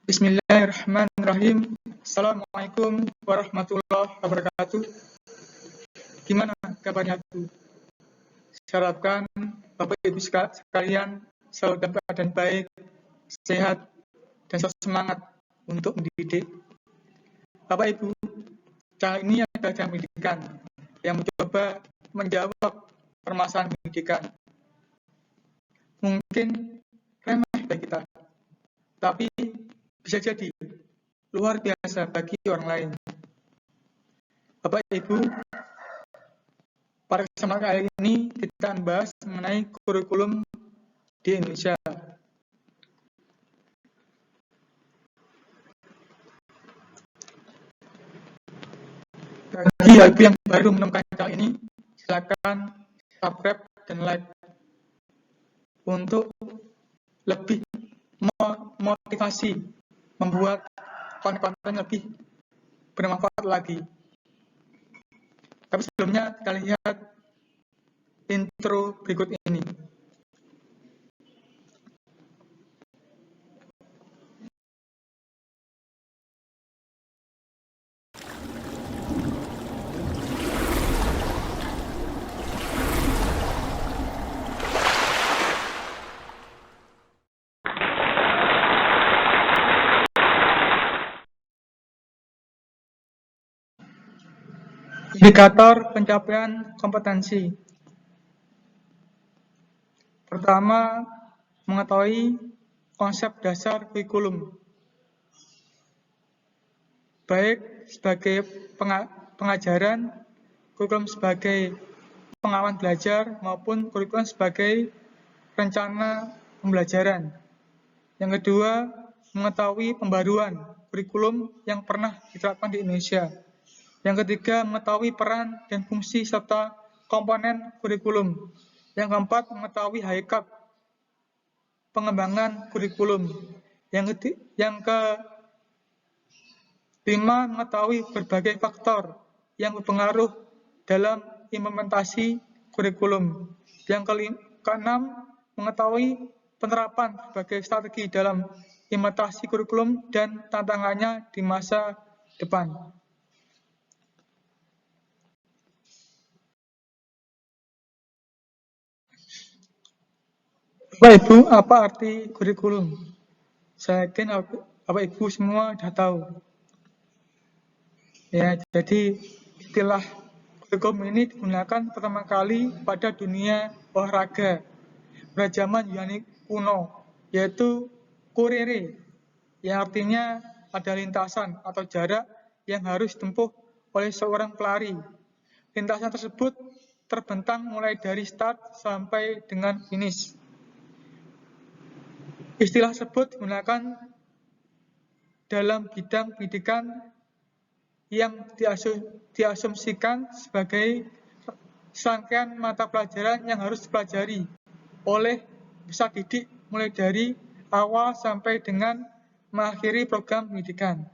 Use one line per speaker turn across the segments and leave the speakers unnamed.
Bismillahirrahmanirrahim. Assalamualaikum warahmatullahi wabarakatuh. Gimana kabarnya tuh? Saya harapkan Bapak Ibu sekalian selalu dalam keadaan baik, sehat, dan selalu semangat untuk mendidik. Bapak Ibu, kali ini adalah Jam Pendidikan yang mencoba menjawab permasalahan pendidikan. Mungkin remeh bagi kita, tapi bisa jadi luar biasa bagi orang lain. Bapak Ibu, pada kesempatan kali ini kita akan bahas mengenai kurikulum di Indonesia. Bagi ibu yang baru menemukan channel ini, silakan subscribe dan like untuk lebih memotivasi membuat konten-konten lebih bermanfaat lagi. Tapi sebelumnya kita lihat intro berikut ini. Indikator pencapaian kompetensi. Pertama, mengetahui konsep dasar kurikulum, baik sebagai pengajaran, kurikulum sebagai pengalaman belajar, maupun kurikulum sebagai rencana pembelajaran. Yang kedua, mengetahui pembaruan kurikulum yang pernah diterapkan di Indonesia. Yang ketiga, mengetahui peran dan fungsi serta komponen kurikulum. Yang keempat, mengetahui hakikat pengembangan kurikulum. Yang kelima, mengetahui berbagai faktor yang berpengaruh dalam implementasi kurikulum. Yang keenam, mengetahui penerapan berbagai strategi dalam implementasi kurikulum dan tantangannya di masa depan. Bapak Ibu, apa arti kurikulum? Saya yakin Bapak Ibu semua sudah tahu. Ya, jadi istilah kurikulum ini digunakan pertama kali pada dunia olahraga pada zaman Yunani kuno, yaitu kurere, yang artinya ada lintasan atau jarak yang harus ditempuh oleh seorang pelari. Lintasan tersebut terbentang mulai dari start sampai dengan finish. Istilah tersebut digunakan dalam bidang pendidikan yang diasumsikan sebagai serangkaian mata pelajaran yang harus dipelajari oleh peserta didik mulai dari awal sampai dengan mengakhiri program pendidikan.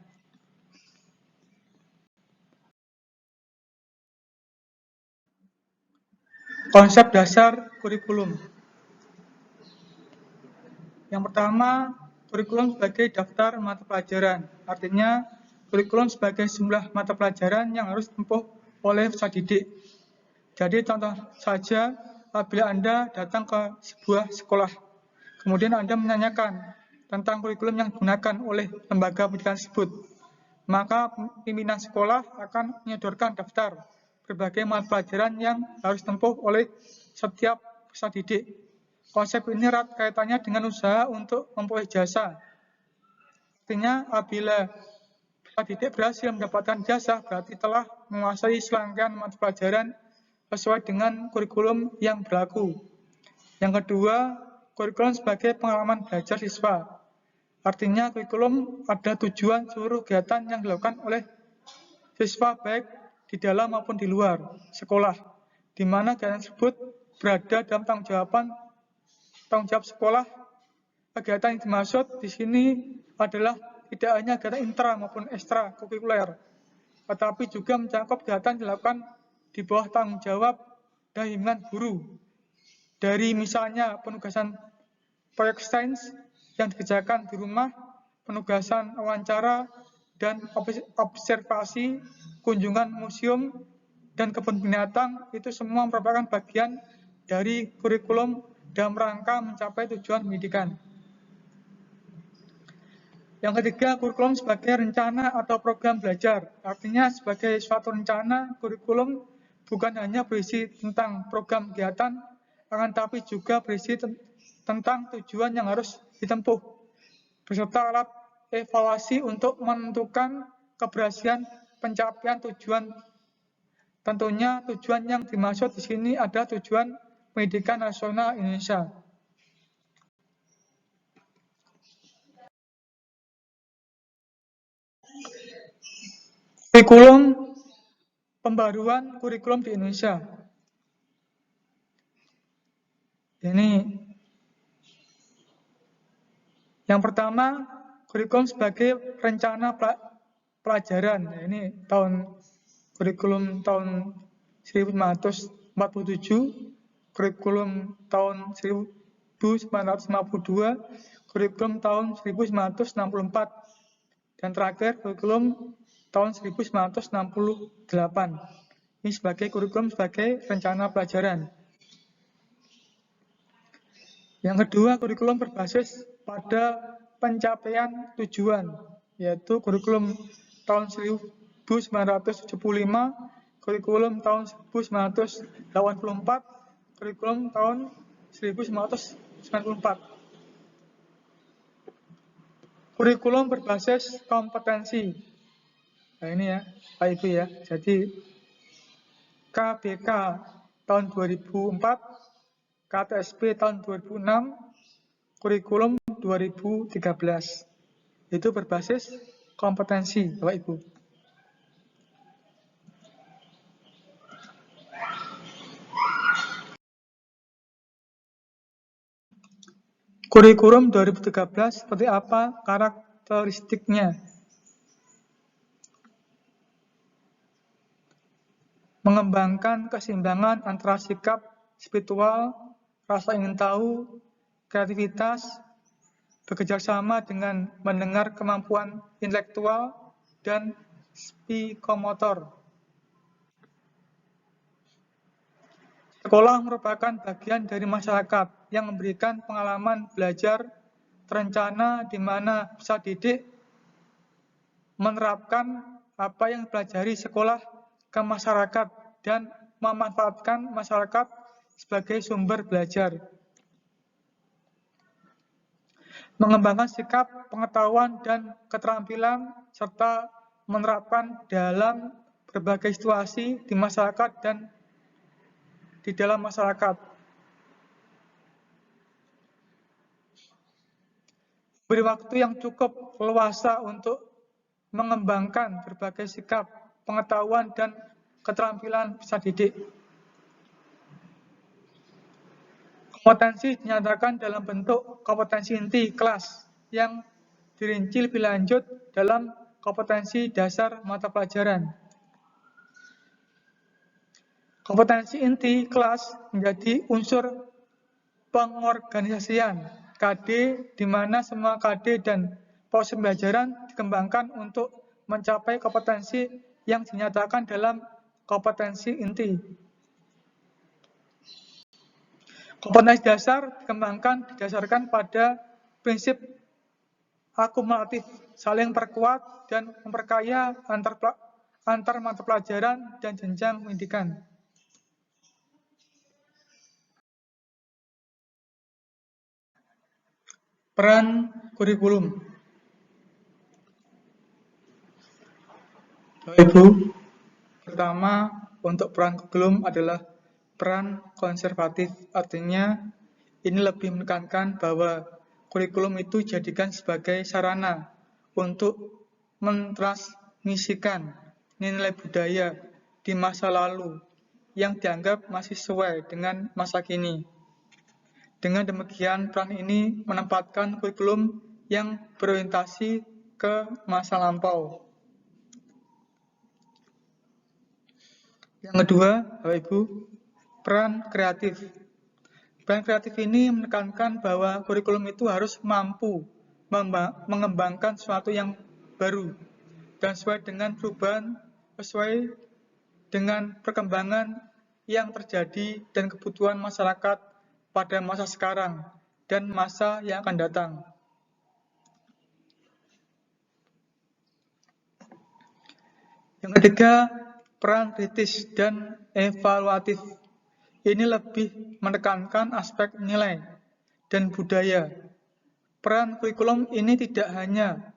Konsep dasar kurikulum. Yang pertama, kurikulum sebagai daftar mata pelajaran. Artinya, kurikulum sebagai jumlah mata pelajaran yang harus ditempuh oleh peserta didik. Jadi contoh saja, apabila Anda datang ke sebuah sekolah, kemudian Anda menanyakan tentang kurikulum yang digunakan oleh lembaga pendidikan tersebut, maka pimpinan sekolah akan menyodorkan daftar berbagai mata pelajaran yang harus ditempuh oleh setiap peserta didik. Konsep ini erat kaitannya dengan usaha untuk memperoleh jasa. Artinya, apabila peserta didik berhasil mendapatkan jasa, berarti telah menguasai serangkaian mata pelajaran sesuai dengan kurikulum yang berlaku. Yang kedua, kurikulum sebagai pengalaman belajar siswa. Artinya, kurikulum ada tujuan seluruh kegiatan yang dilakukan oleh siswa baik di dalam maupun di luar sekolah, di mana kegiatan tersebut berada dalam tanggung jawab sekolah. Kegiatan yang dimaksud di sini adalah tidak hanya kegiatan intra maupun ekstra kurikuler, tetapi juga mencakup kegiatan yang dilakukan di bawah tanggung jawab dan bimbingan guru. Dari misalnya penugasan proyek sains yang dikerjakan di rumah penugasan wawancara, dan observasi, kunjungan museum, dan kebun binatang, itu semua merupakan bagian dari kurikulum dalam rangka mencapai tujuan pendidikan. Yang ketiga, kurikulum sebagai rencana atau program belajar. Artinya sebagai suatu rencana, kurikulum bukan hanya berisi tentang program kegiatan, akan tapi juga berisi tentang tujuan yang harus ditempuh, beserta alat evaluasi untuk menentukan keberhasilan pencapaian tujuan. Tentunya tujuan yang dimaksud di sini adalah tujuan pendidikan nasional Indonesia. Kurikulum, pembaruan kurikulum di Indonesia. Ini yang pertama, kurikulum sebagai rencana pelajaran. Ini kurikulum tahun 1947, kurikulum tahun 1952, kurikulum tahun 1964, dan terakhir kurikulum tahun 1968. Ini sebagai kurikulum sebagai rencana pelajaran. Yang kedua, kurikulum berbasis pada pencapaian tujuan, yaitu kurikulum tahun 1975, kurikulum tahun 1984, kurikulum tahun 1994. Kurikulum berbasis kompetensi. Nah ini ya, Pak Ibu ya. Jadi KBK tahun 2004, KTSP tahun 2006, kurikulum 2013. Itu berbasis kompetensi, Bapak Ibu. Kurikulum 2013 seperti apa karakteristiknya? Mengembangkan keseimbangan antara sikap spiritual, rasa ingin tahu, kreativitas, bekerja sama dengan mendengar kemampuan intelektual, dan psikomotor. Sekolah merupakan bagian dari masyarakat yang memberikan pengalaman belajar terencana di mana peserta didik menerapkan apa yang dipelajari sekolah ke masyarakat dan memanfaatkan masyarakat sebagai sumber belajar. Mengembangkan sikap, pengetahuan, dan keterampilan serta menerapkan dalam berbagai situasi di masyarakat dan di dalam masyarakat. Beri waktu yang cukup leluasa untuk mengembangkan berbagai sikap, pengetahuan, dan keterampilan peserta didik. Kompetensi dinyatakan dalam bentuk kompetensi inti kelas yang dirinci lebih lanjut dalam kompetensi dasar mata pelajaran. Kompetensi inti kelas menjadi unsur pengorganisasian KD, di mana semua KD dan proses pembelajaran dikembangkan untuk mencapai kompetensi yang dinyatakan dalam kompetensi inti. Kompetensi dasar dikembangkan didasarkan pada prinsip akumulatif, saling perkuat dan memperkaya antar mata pelajaran dan jenjang pendidikan. Peran kurikulum. Bapak Ibu, pertama untuk peran kurikulum adalah peran konservatif, artinya ini lebih menekankan bahwa kurikulum itu dijadikan sebagai sarana untuk mentransmisikan nilai budaya di masa lalu yang dianggap masih sesuai dengan masa kini. Dengan demikian, peran ini menempatkan kurikulum yang berorientasi ke masa lampau. Yang kedua, Bapak Ibu, peran kreatif. Peran kreatif ini menekankan bahwa kurikulum itu harus mampu mengembangkan sesuatu yang baru dan sesuai dengan perubahan, sesuai dengan perkembangan yang terjadi dan kebutuhan masyarakat pada masa sekarang dan masa yang akan datang. Yang ketiga, peran kritis dan evaluatif. Ini lebih menekankan aspek nilai dan budaya. Peran kurikulum ini tidak hanya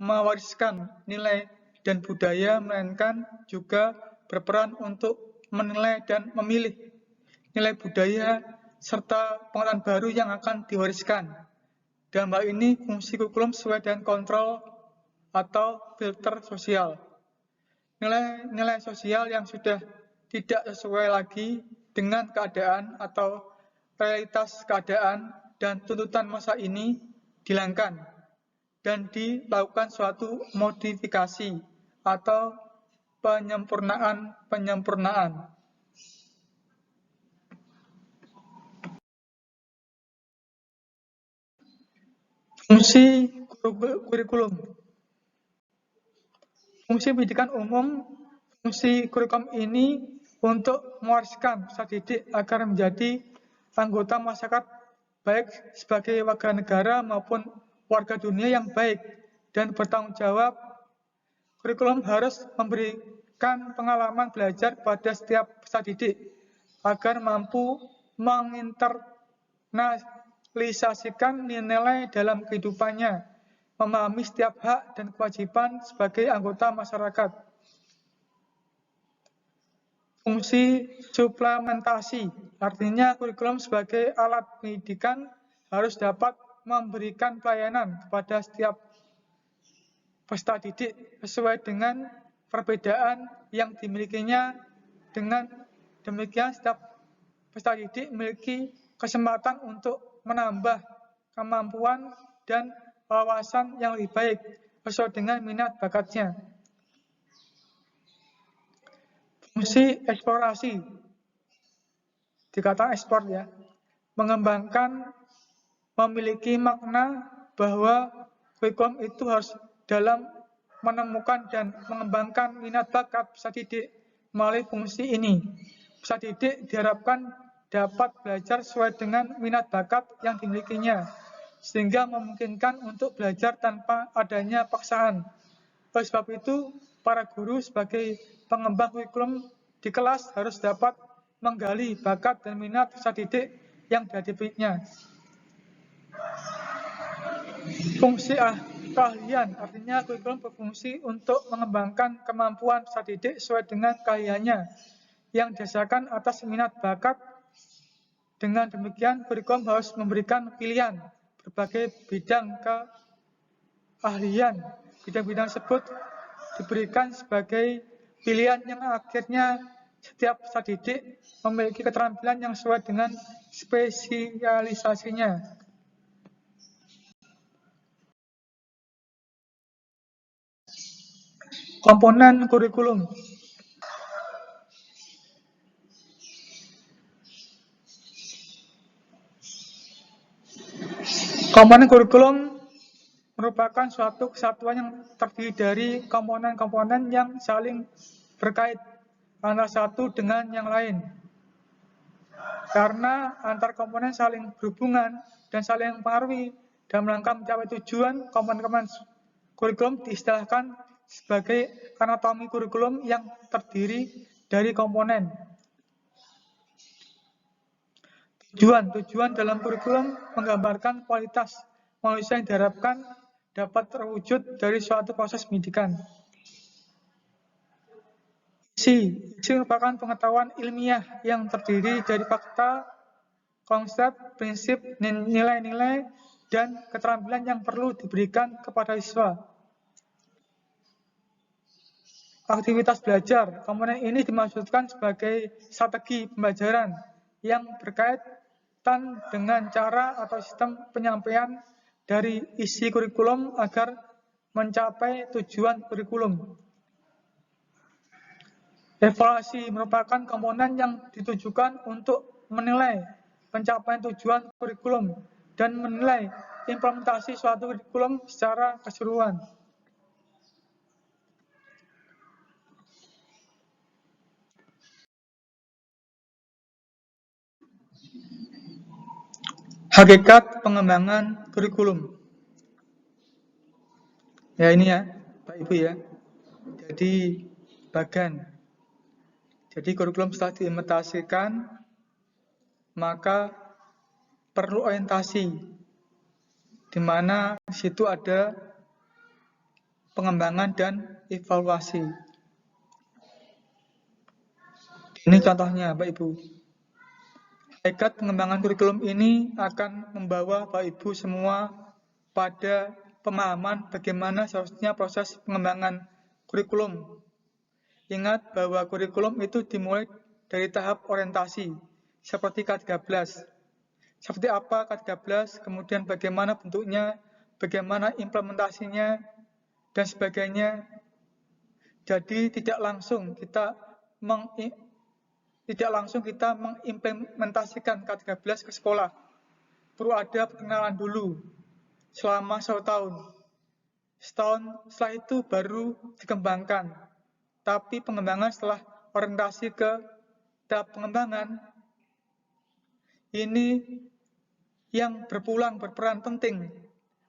mewariskan nilai dan budaya, melainkan juga berperan untuk menilai dan memilih nilai budaya serta pengetahuan baru yang akan diwariskan. Dalam hal ini, fungsi kurikulum sesuai dengan kontrol atau filter sosial. Nilai-nilai sosial yang sudah tidak sesuai lagi dengan keadaan atau realitas keadaan dan tuntutan masa ini dihilangkan dan dilakukan suatu modifikasi atau penyempurnaan. Fungsi kurikulum. Fungsi pendidikan umum, fungsi kurikulum ini untuk mewariskan peserta didik agar menjadi anggota masyarakat baik sebagai warga negara maupun warga dunia yang baik dan bertanggung jawab. Kurikulum harus memberikan pengalaman belajar pada setiap peserta didik agar mampu menginternalisasikan nilai dalam kehidupannya, memahami setiap hak dan kewajiban sebagai anggota masyarakat. Fungsi suplementasi, artinya kurikulum sebagai alat pendidikan harus dapat memberikan pelayanan kepada setiap peserta didik sesuai dengan perbedaan yang dimilikinya. Dengan demikian, setiap peserta didik memiliki kesempatan untuk menambah kemampuan dan wawasan yang lebih baik sesuai dengan minat bakatnya. Fungsi eksplorasi, dikatakan ekspor ya, mengembangkan, memiliki makna bahwa kurikulum itu harus dalam menemukan dan mengembangkan minat bakat peserta didik. Melalui fungsi ini, peserta didik diharapkan dapat belajar sesuai dengan minat bakat yang dimilikinya, sehingga memungkinkan untuk belajar tanpa adanya paksaan. Oleh sebab itu, para guru sebagai pengembang kurikulum di kelas harus dapat menggali bakat dan minat peserta didik yang dimilikinya. Fungsi keahlian, artinya kurikulum berfungsi untuk mengembangkan kemampuan peserta didik sesuai dengan keahliannya yang didasarkan atas minat bakat. Dengan demikian, kurikulum harus memberikan pilihan berbagai bidang keahlian. Bidang-bidang tersebut diberikan sebagai pilihan yang akhirnya setiap peserta didik memiliki keterampilan yang sesuai dengan spesialisasinya. Komponen kurikulum. Komponen kurikulum merupakan suatu kesatuan yang terdiri dari komponen-komponen yang saling berkait antara satu dengan yang lain. Karena antar komponen saling berhubungan dan saling mempengaruhi dalam rangka mencapai tujuan, komponen-komponen kurikulum diistilahkan sebagai anatomi kurikulum yang terdiri dari komponen. Tujuan dalam kurikulum menggambarkan kualitas manusia yang diharapkan dapat terwujud dari suatu proses pendidikan. Isi merupakan pengetahuan ilmiah yang terdiri dari fakta, konsep, prinsip, nilai-nilai, dan keterampilan yang perlu diberikan kepada siswa. Aktivitas belajar, komponen ini dimaksudkan sebagai strategi pembelajaran yang berkaitan dengan cara atau sistem penyampaian dari isi kurikulum agar mencapai tujuan kurikulum. Evaluasi merupakan komponen yang ditujukan untuk menilai pencapaian tujuan kurikulum dan menilai implementasi suatu kurikulum secara keseluruhan. Hakikat pengembangan kurikulum. Ya ini ya, Pak Ibu ya. Jadi kurikulum setelah diimplementasikan, maka perlu orientasi, di mana di situ ada pengembangan dan evaluasi. Ini contohnya, Pak Ibu. Hakikat pengembangan kurikulum ini akan membawa Bapak Ibu semua pada pemahaman bagaimana seharusnya proses pengembangan kurikulum. Ingat bahwa kurikulum itu dimulai dari tahap orientasi, seperti K13. Seperti apa K13, kemudian bagaimana bentuknya, bagaimana implementasinya, dan sebagainya. Jadi tidak langsung kita mengimplementasikan K13 ke sekolah. Perlu ada perkenalan dulu selama 1 tahun. Setahun setelah itu baru dikembangkan. Tapi pengembangan setelah orientasi ke tahap pengembangan, ini yang berperan penting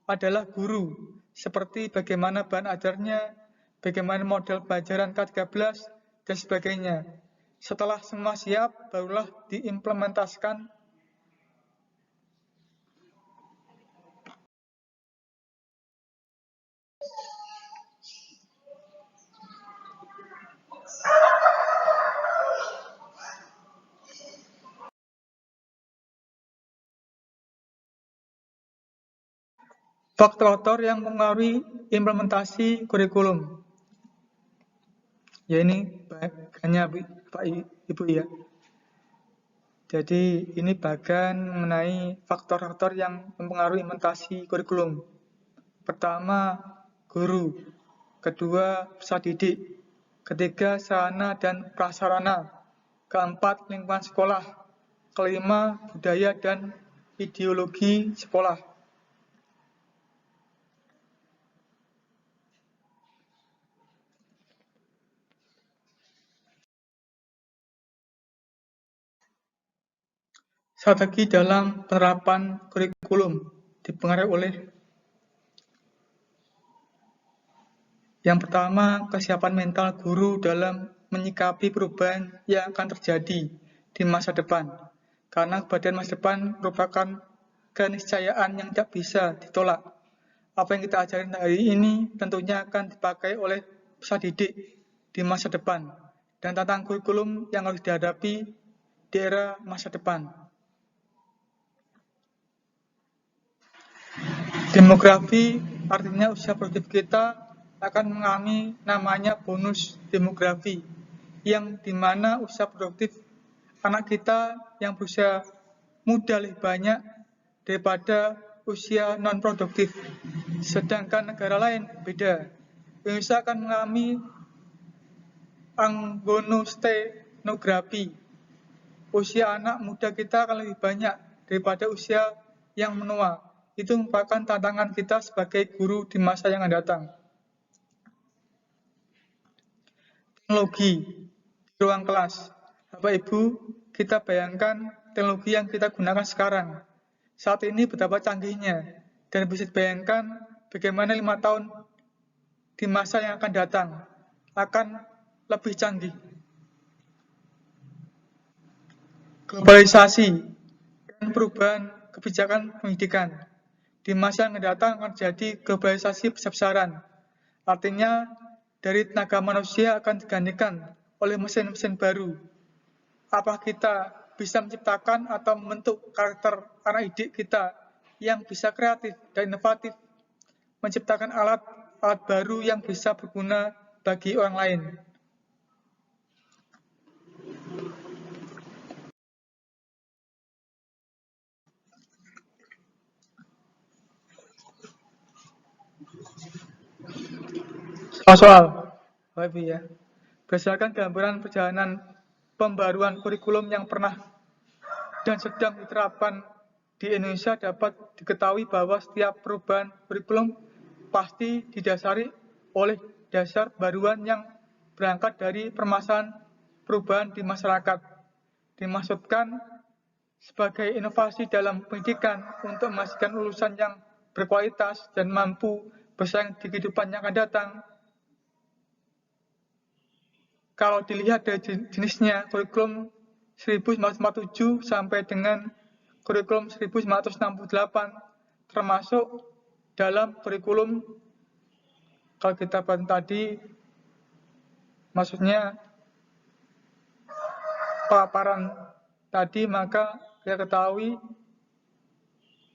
adalah guru. Seperti bagaimana bahan ajarnya, bagaimana model pelajaran K13, dan sebagainya. Setelah semua siap, barulah diimplementasikan. Faktor-faktor yang mempengaruhi implementasi kurikulum. Ya ini bagiannya Pak Ibu ya. Jadi ini bagian mengenai faktor-faktor yang mempengaruhi implementasi kurikulum. Pertama, guru. Kedua, peserta didik. Ketiga, sarana dan prasarana. Keempat, lingkungan sekolah. Kelima, budaya dan ideologi sekolah. Strategi dalam penerapan kurikulum dipengaruhi oleh yang pertama, kesiapan mental guru dalam menyikapi perubahan yang akan terjadi di masa depan. Karena keadaan masa depan merupakan keniscayaan yang tidak bisa ditolak. Apa yang kita ajarin hari ini tentunya akan dipakai oleh peserta didik di masa depan. Dan tantangan kurikulum yang harus dihadapi di era masa depan. Demografi artinya usia produktif kita akan mengalami namanya bonus demografi, yang dimana usia produktif anak kita yang berusia muda lebih banyak daripada usia non-produktif. Sedangkan negara lain beda. Indonesia akan mengalami angonostenografi. Usia anak muda kita akan lebih banyak daripada usia yang menua. Itu merupakan tantangan kita sebagai guru di masa yang akan datang. Teknologi di ruang kelas. Bapak Ibu, kita bayangkan teknologi yang kita gunakan sekarang. Saat ini betapa canggihnya. Dan bisa dibayangkan bagaimana 5 tahun di masa yang akan datang akan lebih canggih. Globalisasi dan perubahan kebijakan pendidikan. Di masa yang akan datang akan terjadi globalisasi besar-besaran. Artinya, dari tenaga manusia akan digantikan oleh mesin-mesin baru. Apa kita bisa menciptakan atau membentuk karakter anak didik kita yang bisa kreatif dan inovatif, menciptakan alat baru yang bisa berguna bagi orang lain. Soal, Bapak Ibu ya. Berdasarkan gambaran perjalanan pembaruan kurikulum yang pernah dan sedang diterapkan di Indonesia dapat diketahui bahwa setiap perubahan kurikulum pasti didasari oleh dasar baruan yang berangkat dari permasalahan perubahan di masyarakat. Dimaksudkan sebagai inovasi dalam pendidikan untuk memastikan lulusan yang berkualitas dan mampu bersaing di kehidupan yang akan datang. Kalau dilihat dari jenisnya, kurikulum 1947 sampai dengan kurikulum 1968 termasuk dalam kurikulum, kalau kita bahas tadi, maksudnya paparan tadi, maka kita ketahui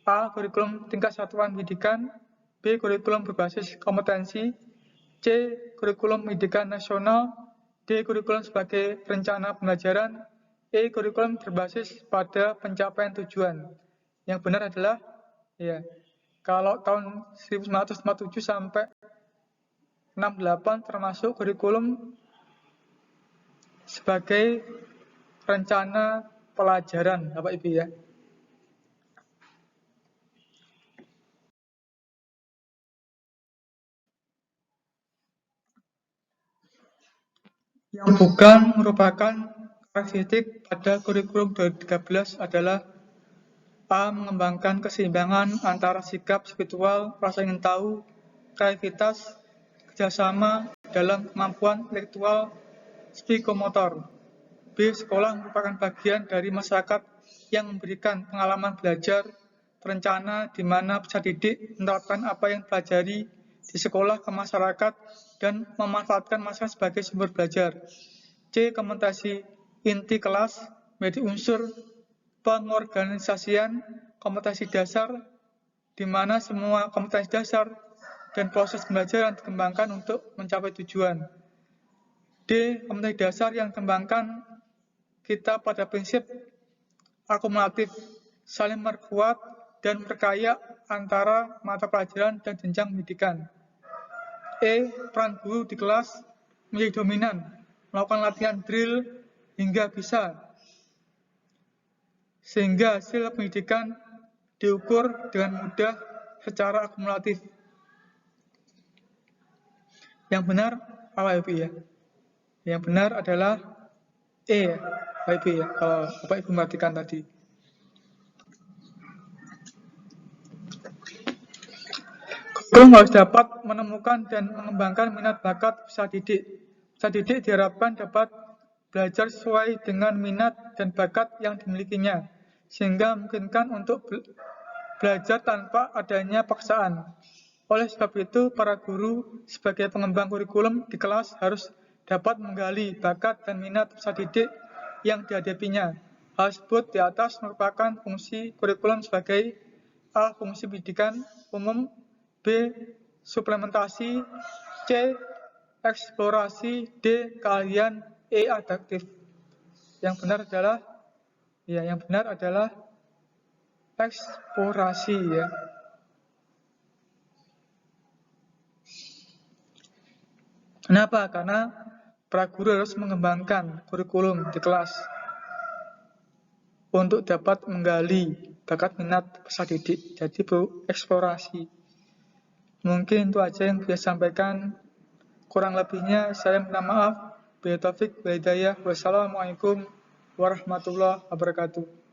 A. Kurikulum tingkat satuan pendidikan, B. Kurikulum berbasis kompetensi, C. Kurikulum pendidikan nasional, D. Kurikulum sebagai rencana pembelajaran, E. Kurikulum berbasis pada pencapaian tujuan. Yang benar adalah, ya, kalau tahun 1947 sampai 68 termasuk kurikulum sebagai rencana pelajaran, Bapak Ibu ya. Yang bukan merupakan karakteristik pada kurikulum 2013 adalah A. Mengembangkan keseimbangan antara sikap spiritual, rasa ingin tahu, kreativitas, kerjasama dalam kemampuan intelektual, psikomotor. B. Sekolah merupakan bagian dari masyarakat yang memberikan pengalaman belajar terencana di mana peserta didik menerapkan apa yang dipelajari di sekolah ke masyarakat dan memanfaatkan masyarakat sebagai sumber belajar. C. Kompetensi inti kelas menjadi unsur pengorganisasian kompetensi dasar di mana semua kompetensi dasar dan proses pembelajaran dikembangkan untuk mencapai tujuan. D. Kompetensi dasar yang dikembangkan kita pada prinsip akumulatif, saling memperkuat dan memperkaya antara mata pelajaran dan jenjang pendidikan. E. Peran guru di kelas menjadi dominan, melakukan latihan drill hingga bisa, sehingga hasil pendidikan diukur dengan mudah secara akumulatif. Yang benar apa Ibu ya? Yang benar adalah E, Bapak Ibu ya, kalau Bapak Ibu perhatikan tadi. Guru harus dapat menemukan dan mengembangkan minat bakat peserta didik. Peserta didik diharapkan dapat belajar sesuai dengan minat dan bakat yang dimilikinya, sehingga memungkinkan untuk belajar tanpa adanya paksaan. Oleh sebab itu, para guru sebagai pengembang kurikulum di kelas harus dapat menggali bakat dan minat peserta didik yang dihadapinya. Hal tersebut di atas merupakan fungsi kurikulum sebagai A. Fungsi pendidikan umum, B. Suplementasi, C. Eksplorasi, D. Keahlian, E. Adaptif. Yang benar adalah eksplorasi ya. Kenapa? Karena para guru harus mengembangkan kurikulum di kelas untuk dapat menggali bakat minat peserta didik. Jadi eksplorasi. Mungkin itu aja yang bisa sampaikan. Kurang lebihnya saya minta maaf. Billahi taufik wal hidayah. Wassalamualaikum warahmatullahi wabarakatuh.